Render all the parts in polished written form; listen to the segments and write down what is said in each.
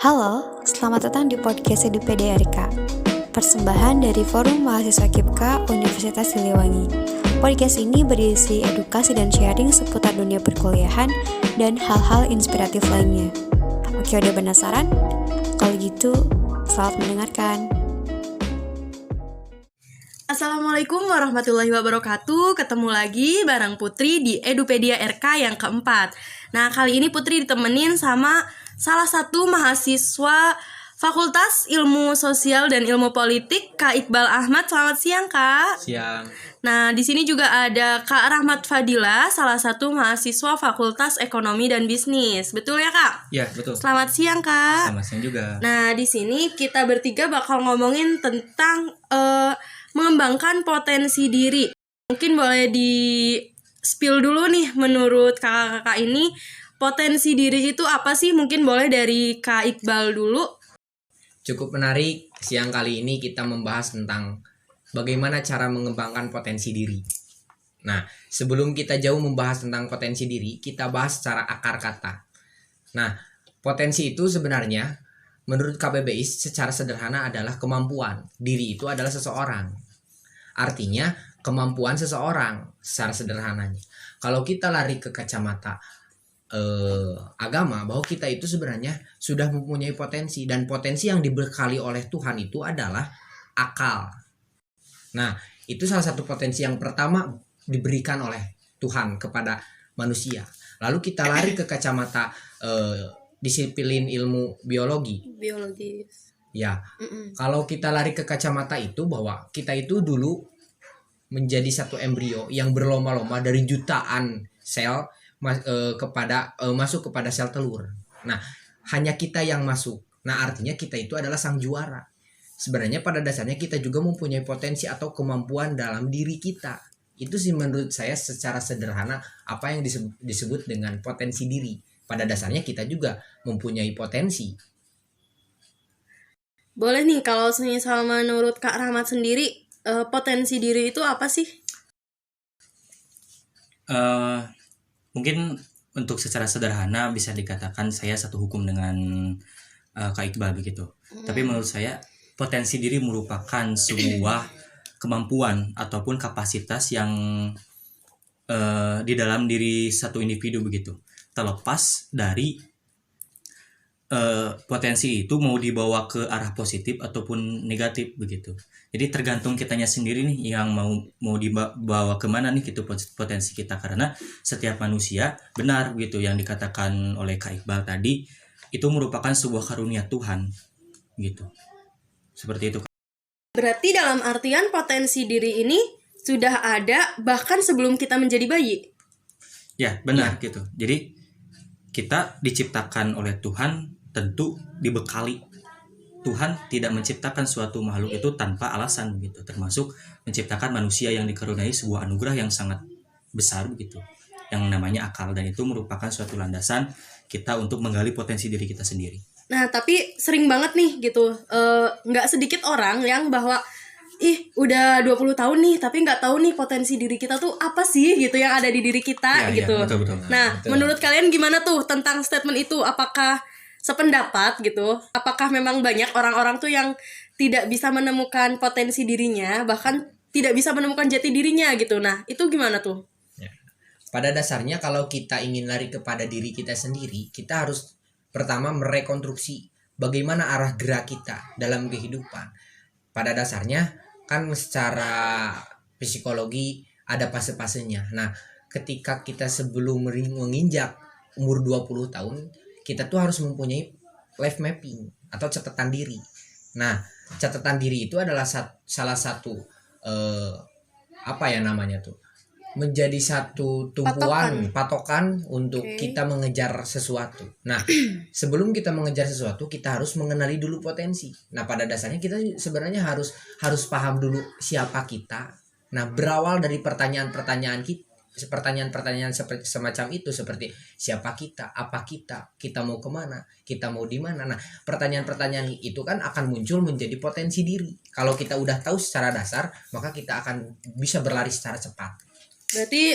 Halo, selamat datang di podcast EduPDRK, persembahan dari Forum Mahasiswa KIPKA Universitas Siliwangi. Podcast ini berisi edukasi dan sharing seputar dunia perkuliahan dan hal-hal inspiratif lainnya. Oke, udah penasaran? Kalau gitu, selamat mendengarkan. Assalamualaikum warahmatullahi wabarakatuh. Ketemu lagi bareng Putri di Edupedia RK yang keempat. Nah, kali ini Putri ditemenin sama salah satu mahasiswa Fakultas Ilmu Sosial dan Ilmu Politik, Kak Iqbal Ahmad. Selamat siang, Kak. Siang. Nah, di sini juga ada Kak Rahmat Fadila, salah satu mahasiswa Fakultas Ekonomi dan Bisnis. Betul ya, Kak? Ya, betul. Selamat siang, Kak. Selamat siang juga. Nah, di sini kita bertiga bakal ngomongin tentang mengembangkan potensi diri. Mungkin boleh di-spill dulu nih, menurut kakak-kakak ini, potensi diri itu apa sih? Mungkin boleh dari Kak Iqbal dulu. Cukup menarik, siang kali ini kita membahas tentang bagaimana cara mengembangkan potensi diri. Nah, sebelum kita jauh membahas tentang potensi diri, kita bahas secara akar kata. Nah, potensi itu sebenarnya menurut KBBI secara sederhana adalah kemampuan. Diri itu adalah seseorang. Artinya kemampuan seseorang secara sederhananya. Kalau kita lari ke kacamata agama, bahwa kita itu sebenarnya sudah mempunyai potensi, dan potensi yang dibekali oleh Tuhan itu adalah akal. Nah, itu salah satu potensi yang pertama diberikan oleh Tuhan kepada manusia. Lalu kita lari ke kacamata disiplin ilmu biologis. Ya, kalau kita lari ke kacamata itu, bahwa kita itu dulu menjadi satu embrio yang berlomba-lomba dari jutaan sel masuk kepada sel telur. Nah, hanya kita yang masuk. Nah, artinya kita itu adalah sang juara. Sebenarnya pada dasarnya kita juga mempunyai potensi atau kemampuan dalam diri kita. Itu sih menurut saya secara sederhana apa yang disebut dengan potensi diri. Pada dasarnya kita juga mempunyai potensi. Boleh nih, kalau misal menurut Kak Rahmat sendiri, potensi diri itu apa sih? Mungkin untuk secara sederhana bisa dikatakan saya satu hukum dengan Kak Iqbal begitu. Tapi menurut saya potensi diri merupakan sebuah kemampuan ataupun kapasitas yang di dalam diri satu individu begitu. Terlepas dari potensi itu mau dibawa ke arah positif ataupun negatif begitu. Jadi tergantung kitanya sendiri nih yang mau dibawa kemana nih gitu potensi kita, karena setiap manusia benar gitu yang dikatakan oleh Kak Iqbal tadi itu merupakan sebuah karunia Tuhan gitu. Seperti itu. Berarti dalam artian potensi diri ini sudah ada bahkan sebelum kita menjadi bayi. Ya, benar gitu. Jadi kita diciptakan oleh Tuhan, tentu dibekali. Tuhan tidak menciptakan suatu makhluk itu tanpa alasan begitu, termasuk menciptakan manusia yang dikaruniai sebuah anugerah yang sangat besar begitu, yang namanya akal, dan itu merupakan suatu landasan kita untuk menggali potensi diri kita sendiri. Nah, tapi sering banget nih gitu, nggak sedikit orang yang bahwa udah 20 tahun nih tapi nggak tahu nih potensi diri kita tuh apa sih gitu yang ada di diri kita gitu. Ya, betul. Nah, menurut kalian gimana tuh tentang statement itu? Apakah sependapat gitu? Apakah memang banyak orang-orang tuh yang tidak bisa menemukan potensi dirinya, bahkan tidak bisa menemukan jati dirinya gitu? Nah, itu gimana tuh? Ya. Pada dasarnya kalau kita ingin lari kepada diri kita sendiri, kita harus pertama merekonstruksi bagaimana arah gerak kita dalam kehidupan. Pada dasarnya kan secara psikologi ada fase-fasenya. Nah, ketika kita sebelum menginjak umur 20 tahun, kita tuh harus mempunyai life mapping atau catatan diri. Nah, catatan diri itu adalah salah satu menjadi satu tumpuan patokan untuk kita mengejar sesuatu. Nah, sebelum kita mengejar sesuatu, kita harus mengenali dulu potensi. Nah, pada dasarnya kita sebenarnya harus paham dulu siapa kita. Nah, berawal dari pertanyaan-pertanyaan seperti semacam itu, seperti siapa kita, apa kita mau kemana, kita mau di mana. Nah, pertanyaan-pertanyaan itu kan akan muncul menjadi potensi diri. Kalau kita udah tahu secara dasar, maka kita akan bisa berlari secara cepat. Berarti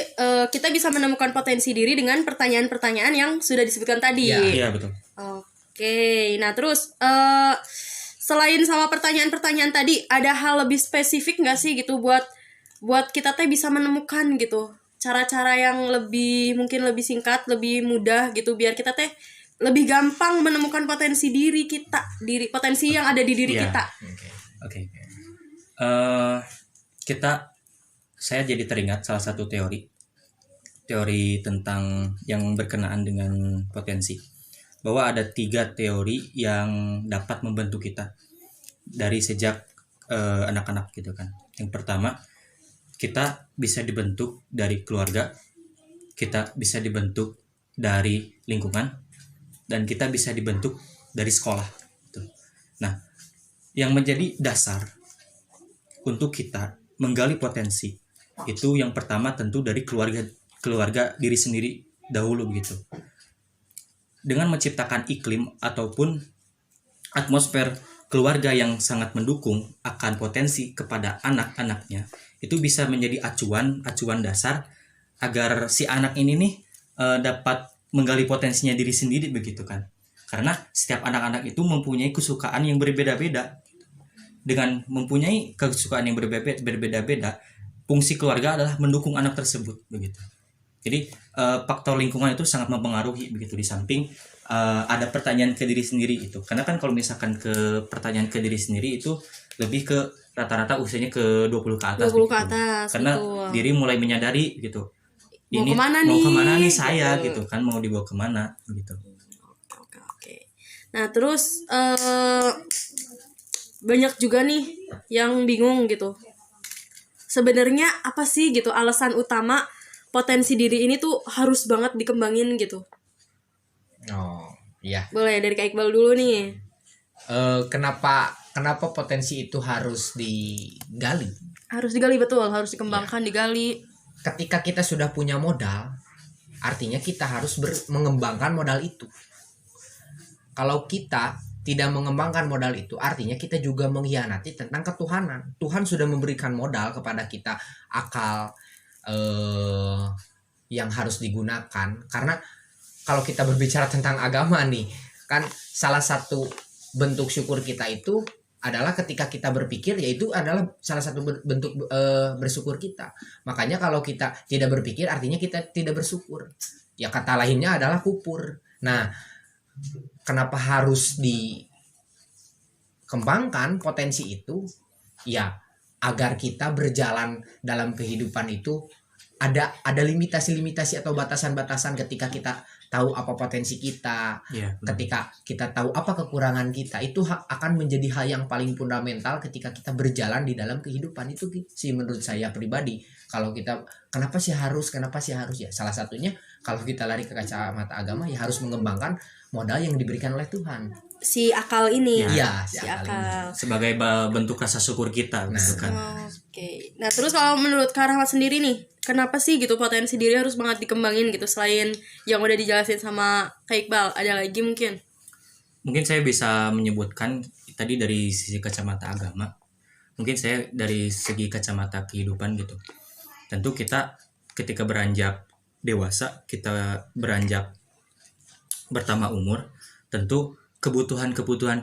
kita bisa menemukan potensi diri dengan pertanyaan-pertanyaan yang sudah disebutkan tadi. Iya, betul. Oke, nah terus selain sama pertanyaan-pertanyaan tadi, ada hal lebih spesifik nggak sih gitu buat kita teh bisa menemukan gitu cara-cara yang mungkin lebih singkat, lebih mudah gitu biar kita teh lebih gampang menemukan potensi potensi yang ada di diri Iya. kita. Oke. Saya jadi teringat salah satu teori tentang yang berkenaan dengan potensi, bahwa ada 3 teori yang dapat membantu kita dari sejak anak-anak gitu kan. Yang pertama, kita bisa dibentuk dari keluarga, kita bisa dibentuk dari lingkungan, dan kita bisa dibentuk dari sekolah gitu. Nah, yang menjadi dasar untuk kita menggali potensi itu yang pertama tentu dari keluarga diri sendiri dahulu gitu. Dengan menciptakan iklim ataupun atmosfer keluarga yang sangat mendukung akan potensi kepada anak-anaknya, itu bisa menjadi acuan dasar agar si anak ini nih dapat menggali potensinya diri sendiri begitu kan. Karena setiap anak-anak itu mempunyai kesukaan yang berbeda-beda. Dengan mempunyai kesukaan yang berbeda-beda, fungsi keluarga adalah mendukung anak tersebut begitu. Jadi faktor lingkungan itu sangat mempengaruhi begitu, di samping ada pertanyaan ke diri sendiri itu. Karena kan kalau misalkan ke pertanyaan ke diri sendiri itu lebih ke rata-rata usianya ke 20 ke atas. 20 begitu. ke atas. Karena betul. diri mulai menyadari gitu. Mau Ini kemana mau nih? kemana nih saya Gitu. gitu kan, mau dibawa kemana begitu. Oke. Nah, terus banyak juga nih yang bingung gitu. Sebenarnya apa sih gitu alasan utama potensi diri ini tuh harus banget dikembangin gitu? Oh, iya. Boleh dari Kak Iqbal dulu nih. Kenapa potensi itu harus digali? Harus digali, betul, harus dikembangkan, digali. Ketika kita sudah punya modal, artinya kita harus mengembangkan modal itu. Kalau kita tidak mengembangkan modal itu, artinya kita juga mengkhianati tentang ketuhanan. Tuhan sudah memberikan modal kepada kita, akal yang harus digunakan. Karena kalau kita berbicara tentang agama nih, kan salah satu bentuk syukur kita itu adalah ketika kita berpikir, yaitu adalah salah satu bentuk bersyukur kita. Makanya kalau kita tidak berpikir, artinya kita tidak bersyukur. Ya kata lainnya adalah kupur. Nah, kenapa harus dikembangkan potensi itu? Ya, agar kita berjalan dalam kehidupan itu ada limitasi-limitasi atau batasan-batasan ketika kita tahu apa potensi kita, ketika kita tahu apa kekurangan kita, itu akan menjadi hal yang paling fundamental ketika kita berjalan di dalam kehidupan itu sih menurut saya pribadi. Kalau kita kenapa sih harus ya, salah satunya kalau kita lari ke kacamata agama ya harus mengembangkan modal yang diberikan oleh Tuhan. Si akal ini. Iya, si akal. Sebagai bentuk rasa syukur kita gitu kan. Oke. Nah, terus kalau menurut Kak Rahmat sendiri nih, kenapa sih gitu potensi diri harus banget dikembangin gitu selain yang udah dijelasin sama Kak Iqbal? Ada lagi mungkin? Mungkin saya bisa menyebutkan tadi dari sisi kacamata agama. Mungkin saya dari segi kacamata kehidupan gitu. Tentu kita ketika beranjak dewasa, kita beranjak bertambah umur, tentu kebutuhan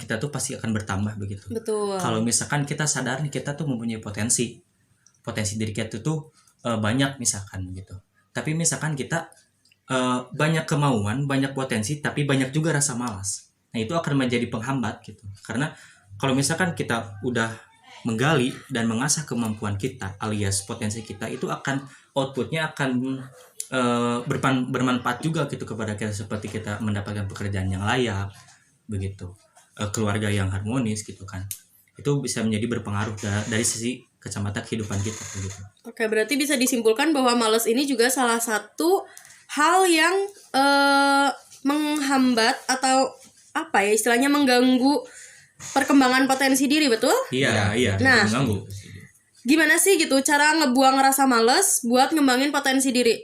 kita tuh pasti akan bertambah begitu. Betul. Kalau misalkan kita sadar nih kita tuh mempunyai potensi diri kita tuh banyak misalkan gitu. Tapi misalkan kita banyak kemauan, banyak potensi, tapi banyak juga rasa malas. Nah, itu akan menjadi penghambat gitu. Karena kalau misalkan kita udah menggali dan mengasah kemampuan kita alias potensi kita, itu akan outputnya akan bermanfaat juga gitu kepada kita, seperti kita mendapatkan pekerjaan yang layak begitu, keluarga yang harmonis gitu kan. Itu bisa menjadi berpengaruh dari sisi kacamata kehidupan kita begitu. Oke, berarti bisa disimpulkan bahwa malas ini juga salah satu hal yang menghambat atau apa ya istilahnya mengganggu perkembangan potensi diri, betul? Iya. Nah, mengganggu. Gimana sih gitu cara ngebuang rasa malas buat ngembangin potensi diri?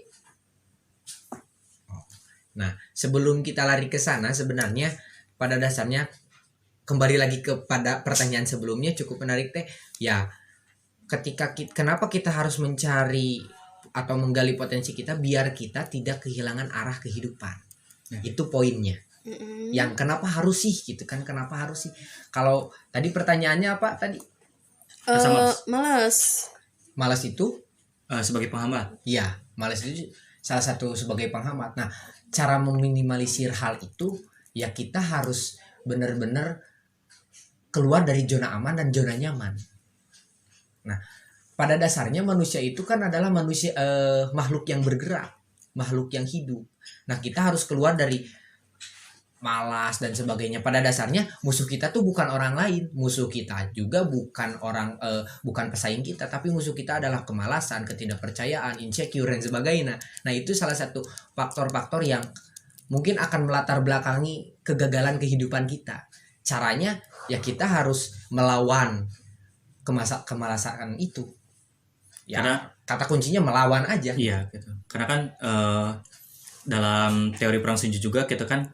Nah, sebelum kita lari ke sana, sebenarnya pada dasarnya kembali lagi kepada pertanyaan sebelumnya cukup menarik teh. Ya, kenapa kita harus mencari atau menggali potensi kita biar kita tidak kehilangan arah kehidupan. Itu poinnya. Yang kenapa harus sih gitu kan, kenapa harus sih? Kalau tadi pertanyaannya apa tadi? Rasa malas. Malas. Malas itu Sebagai penghambat. ya, malas itu salah satu sebagai penghambat. Nah, cara meminimalisir hal itu ya kita harus benar-benar keluar dari zona aman dan zona nyaman. Nah, pada dasarnya manusia itu kan adalah manusia makhluk yang bergerak, makhluk yang hidup. Nah, kita harus keluar dari malas dan sebagainya. Pada dasarnya musuh kita tuh bukan orang lain, musuh kita juga bukan bukan pesaing kita, tapi musuh kita adalah kemalasan, ketidakpercayaan, insecure dan sebagainya. Nah, itu salah satu faktor-faktor yang mungkin akan melatar belakangi kegagalan kehidupan kita. Caranya ya kita harus melawan kemalasan itu. Ya, Karena kata kuncinya melawan aja. iya gitu. Karena kan dalam teori perang Sun Tzu juga gitu kan,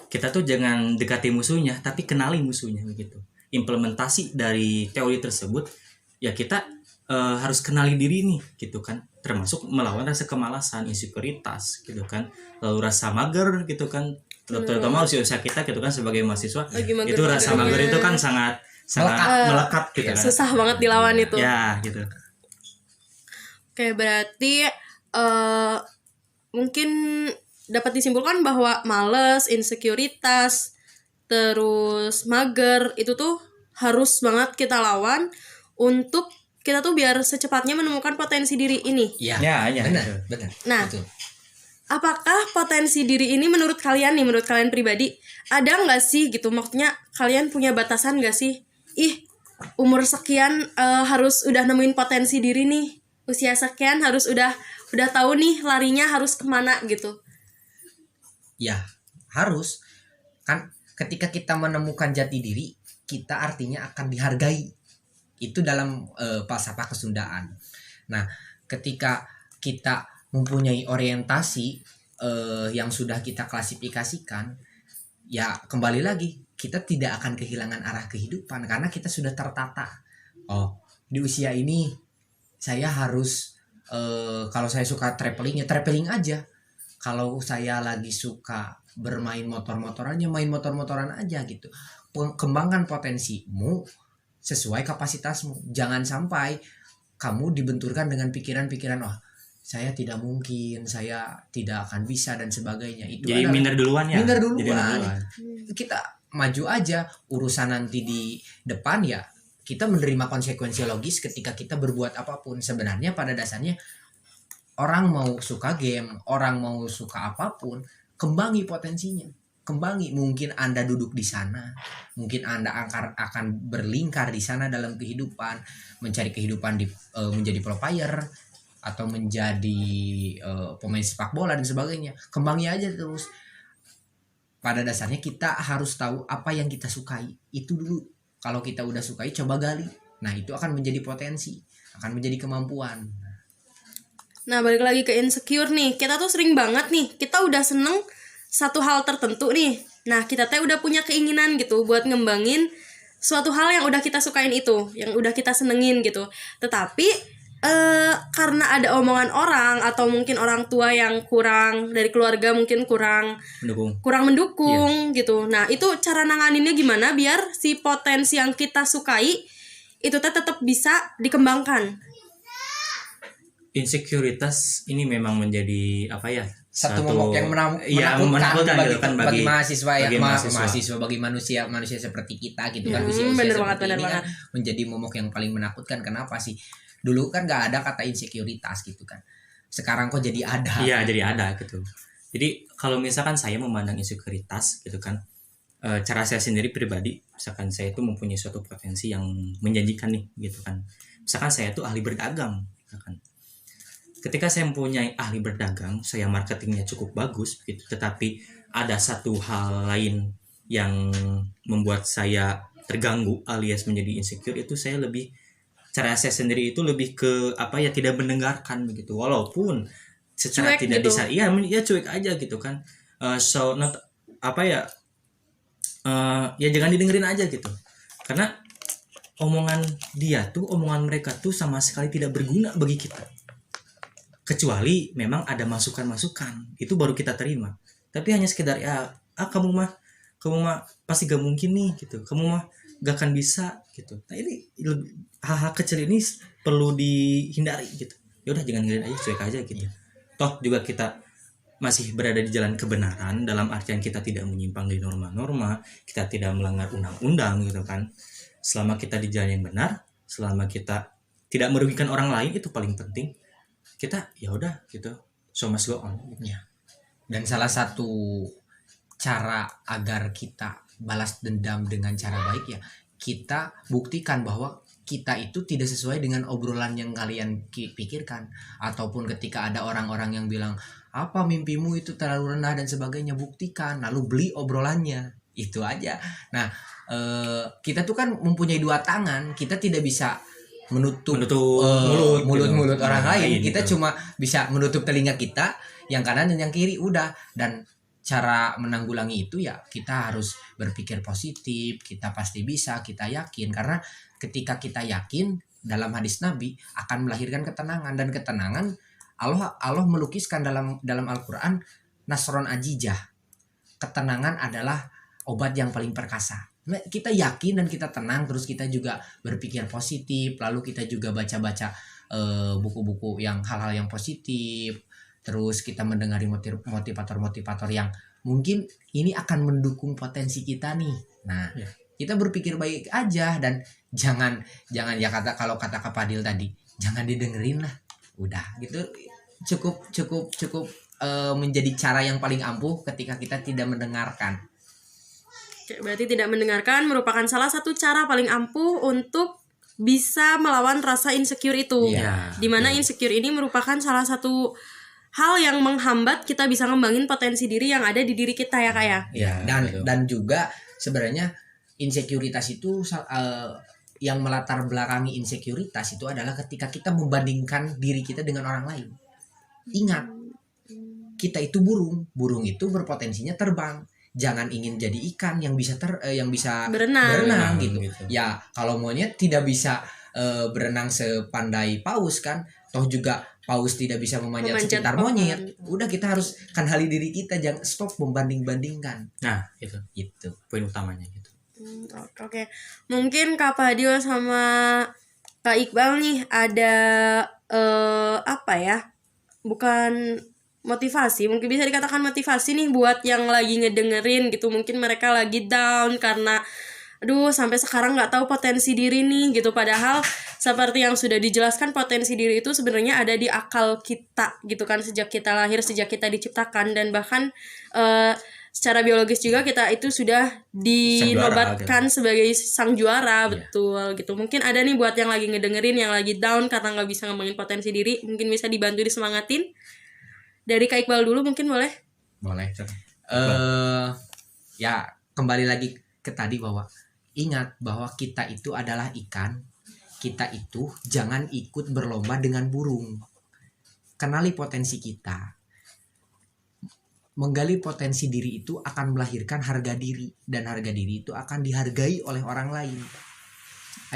kita tuh jangan dekati musuhnya tapi kenali musuhnya begitu. Implementasi dari teori tersebut ya kita harus kenali diri nih gitu kan, termasuk melawan rasa kemalasan, insekuritas gitu kan, lalu rasa mager gitu kan, terutama usia kita gitu kan sebagai mahasiswa. Lagi mager-magernya. Itu rasa mager itu kan sangat melekat gitu kan. Susah banget dilawan itu. Ya gitu. Oke, berarti mungkin dapat disimpulkan bahwa males, insekuritas, terus mager itu tuh harus banget kita lawan untuk kita tuh biar secepatnya menemukan potensi diri ini. Ya, Ya. benar. Nah, Betul. apakah potensi diri ini menurut kalian nih, menurut kalian pribadi, ada nggak sih gitu? Maksudnya kalian punya batasan nggak sih? Umur sekian harus udah nemuin potensi diri nih. Usia sekian harus udah tahu nih larinya harus kemana gitu. Ya, harus. Kan ketika kita menemukan jati diri, kita artinya akan dihargai. Itu dalam falsafah kesundaan. Nah, ketika kita mempunyai orientasi yang sudah kita klasifikasikan, ya kembali lagi, kita tidak akan kehilangan arah kehidupan karena kita sudah tertata. Oh, di usia ini saya harus kalau saya suka traveling ya traveling aja. Kalau saya lagi suka bermain motor-motoran ya main motor-motoran aja gitu. Kembangkan potensimu sesuai kapasitasmu. Jangan sampai kamu dibenturkan dengan pikiran-pikiran saya tidak mungkin, saya tidak akan bisa dan sebagainya. Itu Jadi minder duluan ya. Minder Jadi duluan. Kita maju aja, urusan nanti di depan ya kita menerima konsekuensi logis ketika kita berbuat apapun. Sebenarnya pada dasarnya orang mau suka game, orang mau suka apapun, kembangi potensinya. Kembangi, mungkin Anda duduk di sana, mungkin Anda akan berlingkar di sana dalam kehidupan, mencari kehidupan menjadi pro player atau menjadi pemain sepak bola dan sebagainya. Kembangi aja terus. Pada dasarnya kita harus tahu apa yang kita sukai. Itu dulu. Kalau kita udah sukai, coba gali. Nah, itu akan menjadi potensi, akan menjadi kemampuan. Nah, balik lagi ke insecure nih. Kita tuh sering banget nih, kita udah seneng satu hal tertentu nih. Nah, kita teh udah punya keinginan gitu buat ngembangin suatu hal yang udah kita sukain itu, yang udah kita senengin gitu. Tetapi karena ada omongan orang atau mungkin orang tua yang kurang, dari keluarga mungkin kurang mendukung gitu. Nah, itu cara nanganinnya gimana biar si potensi yang kita sukai itu tetap bisa dikembangkan? Insekuritas ini memang menjadi satu momok yang menakutkan bagi mahasiswa bagi manusia seperti kita gitu kan, usia bener seperti banget, ini kan menjadi momok yang paling menakutkan. Kenapa sih? Dulu kan nggak ada kata insekuritas gitu kan, sekarang kok jadi ada. Iya, jadi ada gitu. Jadi kalau misalkan saya memandang insekuritas gitu kan, cara saya sendiri pribadi, misalkan saya itu mempunyai suatu potensi yang menjanjikan nih gitu kan. Misalkan saya tuh ahli berdagang gitu kan. Ketika saya mempunyai ahli berdagang, saya marketingnya cukup bagus gitu, tetapi ada satu hal lain yang membuat saya terganggu alias menjadi insecure, itu saya lebih, cara saya sendiri itu lebih ke tidak mendengarkan begitu, walaupun secara cuek tidak gitu. ya cuek aja gitu kan. Ya jangan didengerin aja gitu, karena omongan mereka tuh sama sekali tidak berguna bagi kita, kecuali memang ada masukan-masukan, itu baru kita terima. Tapi hanya sekedar kamu mah pasti gak mungkin nih gitu, kamu mah gak akan bisa gitu. Nah ini hal-hal kecil ini perlu dihindari gitu. Ya udah jangan ngeliat aja, cuek aja gitu. Toh juga kita masih berada di jalan kebenaran, dalam artian kita tidak menyimpang dari norma-norma, kita tidak melanggar undang-undang gitu kan. Selama kita di jalan yang benar, selama kita tidak merugikan orang lain, itu paling penting. Kita ya udah gitu, so must go on gitu. Ya. Dan salah satu cara agar kita balas dendam dengan cara baik ya, kita buktikan bahwa kita itu tidak sesuai dengan obrolan yang kalian pikirkan. Ataupun ketika ada orang-orang yang bilang apa mimpimu itu terlalu rendah dan sebagainya, buktikan lalu beli obrolannya, itu aja. Nah kita tuh kan mempunyai dua tangan, kita tidak bisa menutup mulut orang lain. Kita cuma bisa menutup telinga kita yang kanan dan yang kiri, udah. Dan cara menanggulangi itu ya kita harus berpikir positif, kita pasti bisa, kita yakin. Karena ketika kita yakin, dalam hadis Nabi akan melahirkan ketenangan. Dan ketenangan Allah melukiskan dalam Al-Quran Nasron Ajijah. Ketenangan adalah obat yang paling perkasa. Nah, kita yakin dan kita tenang, terus kita juga berpikir positif, lalu kita juga baca-baca buku-buku yang hal-hal yang positif. Terus kita mendengari motivator-motivator yang mungkin ini akan mendukung potensi kita nih. Nah, kita berpikir baik aja dan jangan ya kalau kata Kak Fadil tadi, jangan didengerin lah. Udah gitu, cukup menjadi cara yang paling ampuh ketika kita tidak mendengarkan. Oke, berarti tidak mendengarkan merupakan salah satu cara paling ampuh untuk bisa melawan rasa insecure itu. Dimana insecure ini merupakan salah satu hal yang menghambat kita bisa ngembangin potensi diri yang ada di diri kita ya Kak ya. Dan juga sebenarnya insekuritas itu yang melatar belakangi insekuritas itu adalah ketika kita membandingkan diri kita dengan orang lain. Ingat, kita itu burung itu berpotensinya terbang. Jangan ingin jadi ikan yang bisa berenang gitu. Ya kalau monyet tidak bisa berenang sepandai paus kan, toh juga paus tidak bisa memanjat sekitar monyet. Udah, kita harus kenali diri kita, jangan stop membanding-bandingkan. Nah itu poin utamanya gitu. Oke. Mungkin Kak Fadil sama Kak Iqbal nih ada bukan motivasi, mungkin bisa dikatakan motivasi nih buat yang lagi ngedengerin gitu. Mungkin mereka lagi down karena sampai sekarang nggak tahu potensi diri nih gitu. Padahal seperti yang sudah dijelaskan, potensi diri itu sebenarnya ada di akal kita gitu kan, sejak kita lahir, sejak kita diciptakan. Dan bahkan secara biologis juga kita itu sudah dinobatkan sebagai sang juara, betul gitu. Mungkin ada nih buat yang lagi ngedengerin, yang lagi down karena nggak bisa ngembangin potensi diri, mungkin bisa dibantu, disemangatin. Dari Kak Iqbal dulu mungkin boleh? Boleh. Ya kembali lagi ke tadi bahwa ingat bahwa kita itu adalah ikan. Kita itu jangan ikut berlomba dengan burung. Kenali potensi kita. Menggali potensi diri itu akan melahirkan harga diri. Dan harga diri itu akan dihargai oleh orang lain.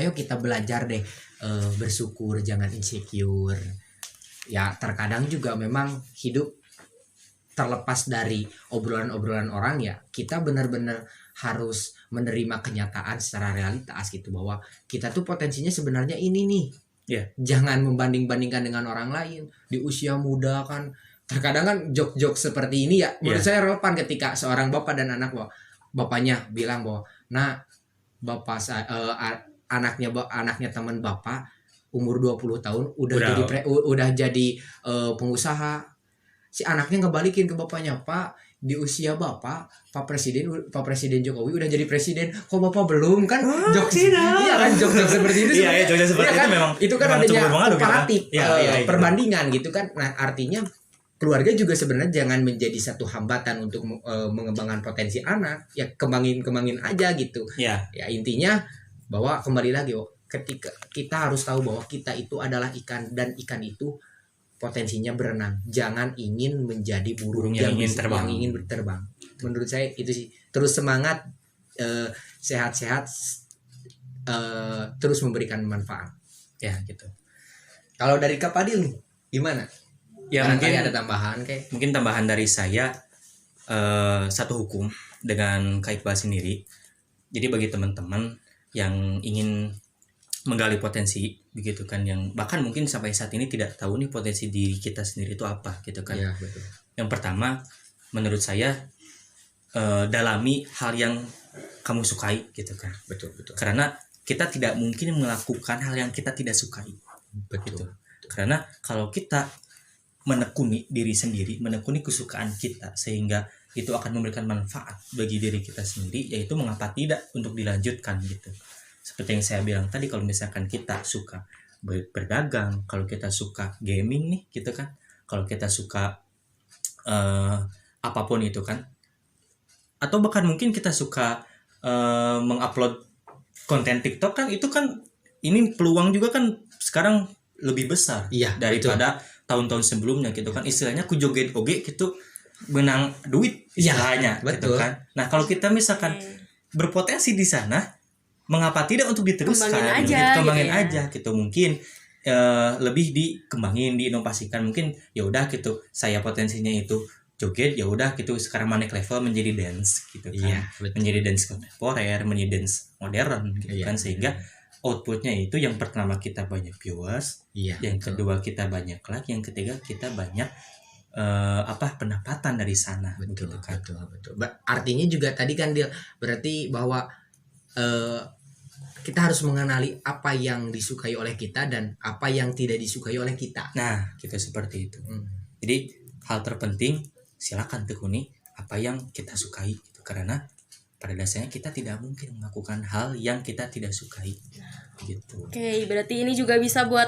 Ayo kita belajar deh bersyukur, jangan insecure. Ya terkadang juga memang hidup terlepas dari obrolan-obrolan orang, ya kita benar-benar harus menerima kenyataan secara realitas gitu, bahwa kita tuh potensinya sebenarnya ini nih. Jangan membanding-bandingkan dengan orang lain. Di usia muda kan terkadang kan jok-jok seperti ini ya menurut saya relevan ketika seorang bapak dan anak bapaknya bilang bahwa bapak anaknya teman bapak umur 20 tahun udah jadi pengusaha. Si anaknya ngebalikin ke bapaknya, Pak, di usia bapak Pak Presiden Jokowi udah jadi presiden, kok bapak belum? Kan iya kan jok seperti itu. Jok seperti itu memang itu kan adanya komparatif, perbandingan gitu kan. Nah artinya keluarga juga sebenarnya jangan menjadi satu hambatan untuk mengembangkan potensi anak. Ya kembangin aja gitu. Ya intinya bahwa kembali lagi ketika kita harus tahu bahwa kita itu adalah ikan, dan ikan itu potensinya berenang. Jangan ingin menjadi burung yang ingin berterbang. Menurut saya itu sih. Terus semangat, sehat-sehat, terus memberikan manfaat. Ya gitu. Kalau dari Kak Fadil nih gimana? Ya mungkin ada tambahan kayak. Mungkin tambahan dari saya, satu hukum dengan Kak Iqbal sendiri. Jadi bagi teman-teman yang ingin menggali potensi begitu kan, yang bahkan mungkin sampai saat ini tidak tahu nih potensi diri kita sendiri itu apa gitu kan. Iya, betul. Yang pertama menurut saya dalami hal yang kamu sukai gitu kan. Betul. Karena kita tidak mungkin melakukan hal yang kita tidak sukai. Betul. Gitu. Karena kalau kita menekuni diri sendiri, menekuni kesukaan kita sehingga itu akan memberikan manfaat bagi diri kita sendiri, yaitu mengapa tidak untuk dilanjutkan gitu. Seperti yang saya bilang tadi, kalau misalkan kita suka berdagang, kalau kita suka gaming nih gitu kan, kalau kita suka apapun itu kan, atau bahkan mungkin kita suka mengupload konten TikTok kan, itu kan ini peluang juga kan sekarang lebih besar daripada tahun-tahun sebelumnya gitu kan. Istilahnya ku joget oge gitu menang duit istilahnya gitu kan. Nah kalau kita misalkan berpotensi di sana, mengapa tidak untuk diteruskan, kembangin aja gitu. Mungkin lebih dikembangin, diinovasikan. Mungkin ya udah gitu, saya potensinya itu joget, ya udah gitu sekarang naik level menjadi dance gitu kan. Menjadi dance kontemporer, menjadi dance modern gitu kan, sehingga outputnya itu yang pertama kita banyak viewers, yang kedua kita banyak like, yang ketiga kita banyak pendapatan dari sana. Betul. Gitu kan. Betul. Artinya juga tadi kan Dil, berarti bahwa kita harus mengenali apa yang disukai oleh kita dan apa yang tidak disukai oleh kita. Nah, gitu seperti itu. Jadi hal terpenting silakan tekuni apa yang kita sukai gitu, karena pada dasarnya kita tidak mungkin melakukan hal yang kita tidak sukai gitu. Oke, berarti ini juga bisa buat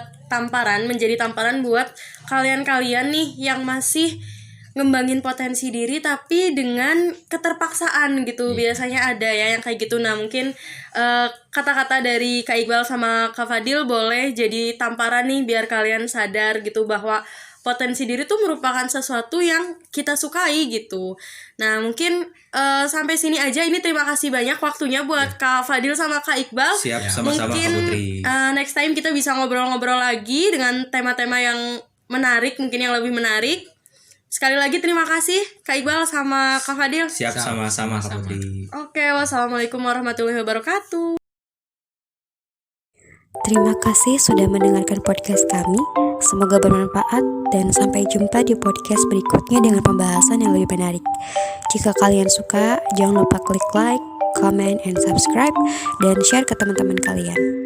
menjadi tamparan buat kalian-kalian nih yang masih ngembangin potensi diri tapi dengan keterpaksaan gitu. Biasanya ada ya yang kayak gitu. Nah mungkin kata-kata dari Kak Iqbal sama Kak Fadil boleh jadi tamparan nih biar kalian sadar gitu bahwa potensi diri tuh merupakan sesuatu yang kita sukai gitu. Nah mungkin sampai sini aja. Ini terima kasih banyak waktunya buat Kak Fadil sama Kak Iqbal. Siap, sama-sama mungkin, Kak Putri. Next time kita bisa ngobrol-ngobrol lagi dengan tema-tema yang menarik, mungkin yang lebih menarik. Sekali lagi terima kasih Kak Iqbal sama Kak Fadil. Siap, sama-sama Kak Putri. Oke, wassalamualaikum warahmatullahi wabarakatuh. Terima kasih sudah mendengarkan podcast kami. Semoga bermanfaat dan sampai jumpa di podcast berikutnya dengan pembahasan yang lebih menarik. Jika kalian suka, jangan lupa klik like, comment, and subscribe dan share ke teman-teman kalian.